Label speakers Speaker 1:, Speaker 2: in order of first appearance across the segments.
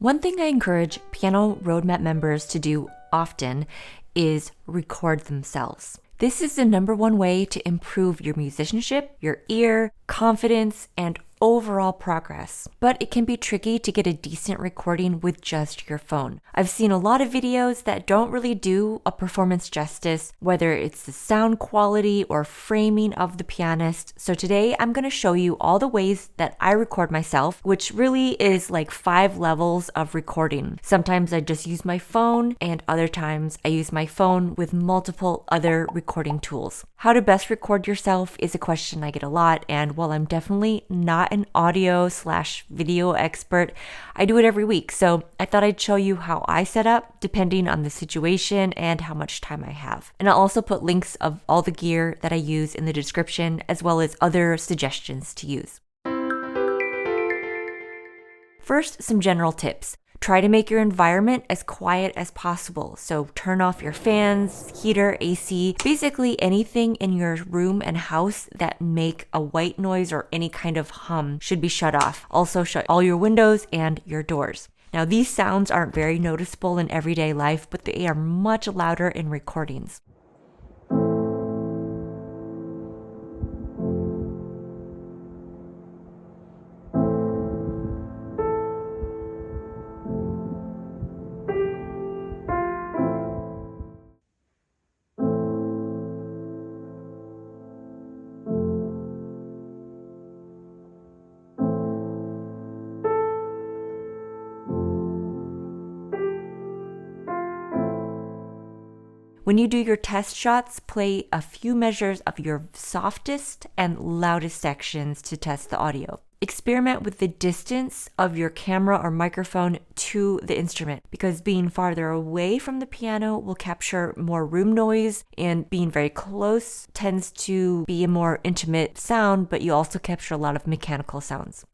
Speaker 1: One thing I encourage piano roadmap members to do often is record themselves. This is the number one way to improve your musicianship, your ear, confidence, and overall progress. But it can be tricky to get a decent recording with just your phone. I've seen a lot of videos that don't really do a performance justice, whether it's the sound quality or framing of the pianist. So today I'm going to show you all the ways that I record myself, which really is like 5 levels of recording. Sometimes I just use my phone, and other times I use my phone with multiple other recording tools. How to best record yourself is a question I get a lot, and while I'm definitely not an audio/video expert, I do it every week. So I thought I'd show you how I set up depending on the situation and how much time I have. And I'll also put links of all the gear that I use in the description, as well as other suggestions to use. First, some general tips. Try to make your environment as quiet as possible. So turn off your fans, heater, AC, basically anything in your room and house that make a white noise or any kind of hum should be shut off. Also shut all your windows and your doors. Now these sounds aren't very noticeable in everyday life, but they are much louder in recordings. When you do your test shots, play a few measures of your softest and loudest sections to test the audio. Experiment with the distance of your camera or microphone to the instrument, because being farther away from the piano will capture more room noise, and being very close tends to be a more intimate sound, but you also capture a lot of mechanical sounds.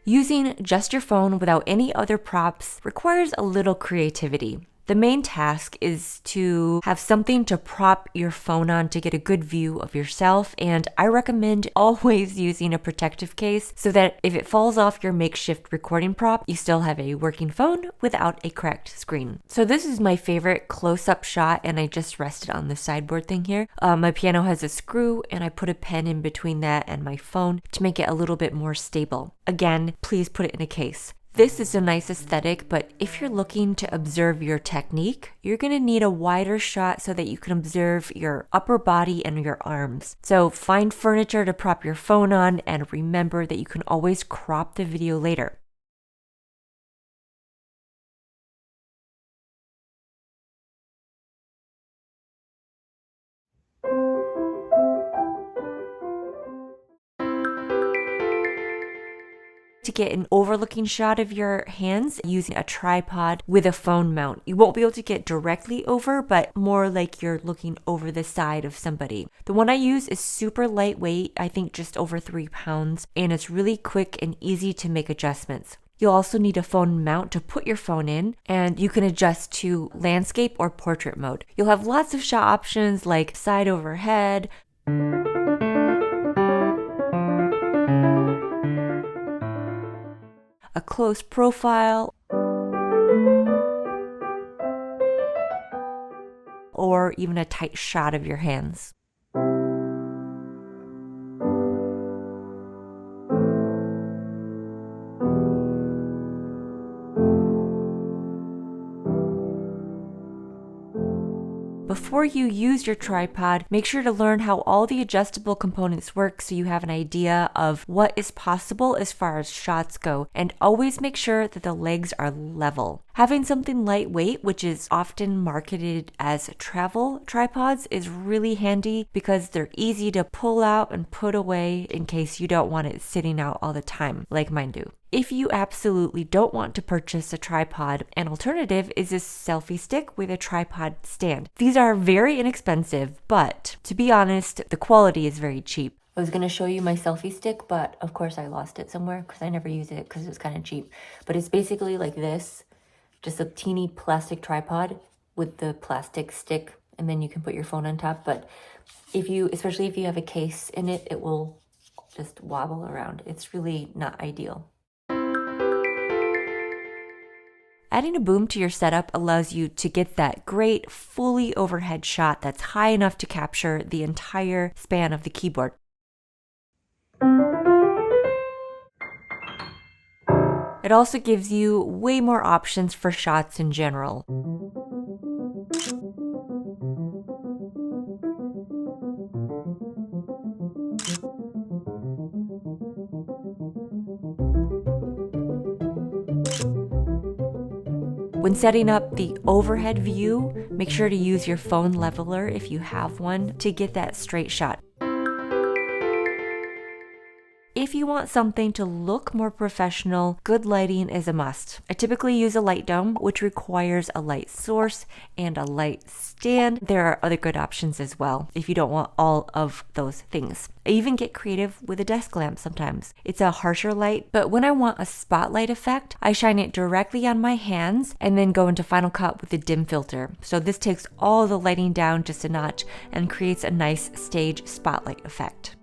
Speaker 1: Using just your phone without any other props requires a little creativity. The main task is to have something to prop your phone on to get a good view of yourself, and I recommend always using a protective case so that if it falls off your makeshift recording prop, you still have a working phone without a cracked screen. So this is my favorite close-up shot, and I just rested on the sideboard thing here. My piano has a screw, and I put a pen in between that and my phone to make it a little bit more stable. Again, please put it in a case. This is a nice aesthetic, but if you're looking to observe your technique, you're going to need a wider shot so that you can observe your upper body and your arms. So find furniture to prop your phone on, and remember that you can always crop the video later. To get an overlooking shot of your hands using a tripod with a phone mount. You won't be able to get directly over, but more like you're looking over the side of somebody. The one I use is super lightweight, I think just over 3 pounds, and it's really quick and easy to make adjustments. You'll also need a phone mount to put your phone in, and you can adjust to landscape or portrait mode. You'll have lots of shot options like side over head, a close profile, or even a tight shot of your hands. Before you use your tripod, make sure to learn how all the adjustable components work so you have an idea of what is possible as far as shots go, and always make sure that the legs are level. Having something lightweight, which is often marketed as travel tripods, is really handy because they're easy to pull out and put away in case you don't want it sitting out all the time, like mine do. If you absolutely don't want to purchase a tripod, an alternative is a selfie stick with a tripod stand. These are very inexpensive, but to be honest, the quality is very cheap. I was going to show you my selfie stick, but of course I lost it somewhere because I never use it because it's kind of cheap. But it's basically like this, just a teeny plastic tripod with the plastic stick, and then you can put your phone on top. But especially if you have a case in it, it will just wobble around. It's really not ideal. Adding a boom to your setup allows you to get that great fully overhead shot that's high enough to capture the entire span of the keyboard. It also gives you way more options for shots in general. When setting up the overhead view, make sure to use your phone leveler if you have one to get that straight shot. If you want something to look more professional, good lighting is a must. I typically use a light dome, which requires a light source and a light stand. There are other good options as well if you don't want all of those things. I even get creative with a desk lamp sometimes. It's a harsher light, but when I want a spotlight effect, I shine it directly on my hands and then go into Final Cut with the dim filter. So this takes all the lighting down just a notch and creates a nice stage spotlight effect.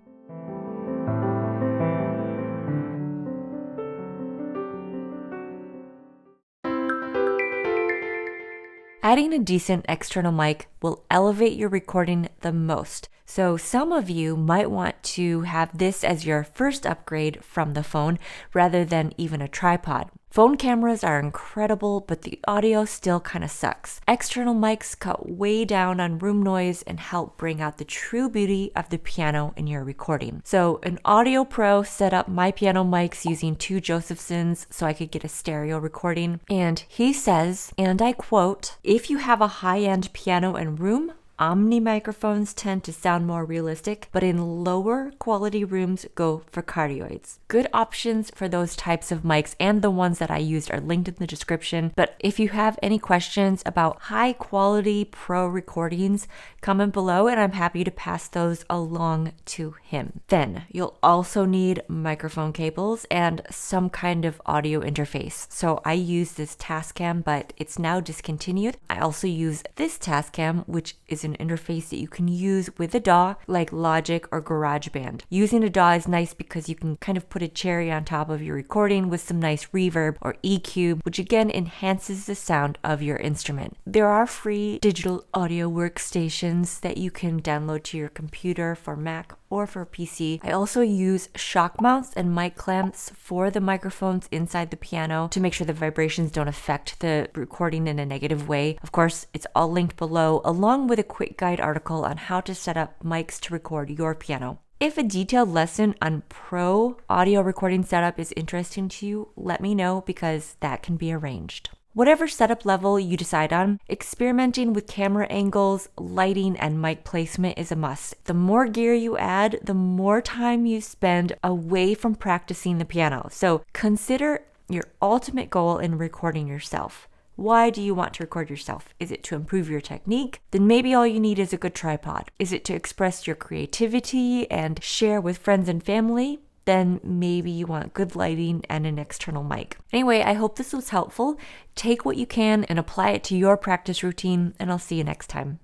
Speaker 1: Adding a decent external mic will elevate your recording the most. So some of you might want to have this as your first upgrade from the phone rather than even a tripod. Phone cameras are incredible, but the audio still kind of sucks. External mics cut way down on room noise and help bring out the true beauty of the piano in your recording. So an audio pro set up my piano mics using 2 Josephsons so I could get a stereo recording. And he says, and I quote, "If you have a high-end piano and room, Omni microphones tend to sound more realistic, but in lower quality rooms, go for cardioids." Good options for those types of mics and the ones that I used are linked in the description. But if you have any questions about high quality pro recordings, comment below and I'm happy to pass those along to him. Then you'll also need microphone cables and some kind of audio interface. So I use this Tascam, but it's now discontinued. I also use this Tascam, which is an interface that you can use with a DAW like Logic or GarageBand. Using a DAW is nice because you can kind of put a cherry on top of your recording with some nice reverb or EQ, which again enhances the sound of your instrument. There are free digital audio workstations that you can download to your computer for Mac or for PC. I also use shock mounts and mic clamps for the microphones inside the piano to make sure the vibrations don't affect the recording in a negative way. Of course, it's all linked below, along with a quick guide article on how to set up mics to record your piano. If a detailed lesson on pro audio recording setup is interesting to you, let me know because that can be arranged. Whatever setup level you decide on, experimenting with camera angles, lighting, and mic placement is a must. The more gear you add, the more time you spend away from practicing the piano. So consider your ultimate goal in recording yourself. Why do you want to record yourself? Is it to improve your technique? Then maybe all you need is a good tripod. Is it to express your creativity and share with friends and family? Then maybe you want good lighting and an external mic. Anyway, I hope this was helpful. Take what you can and apply it to your practice routine, and I'll see you next time.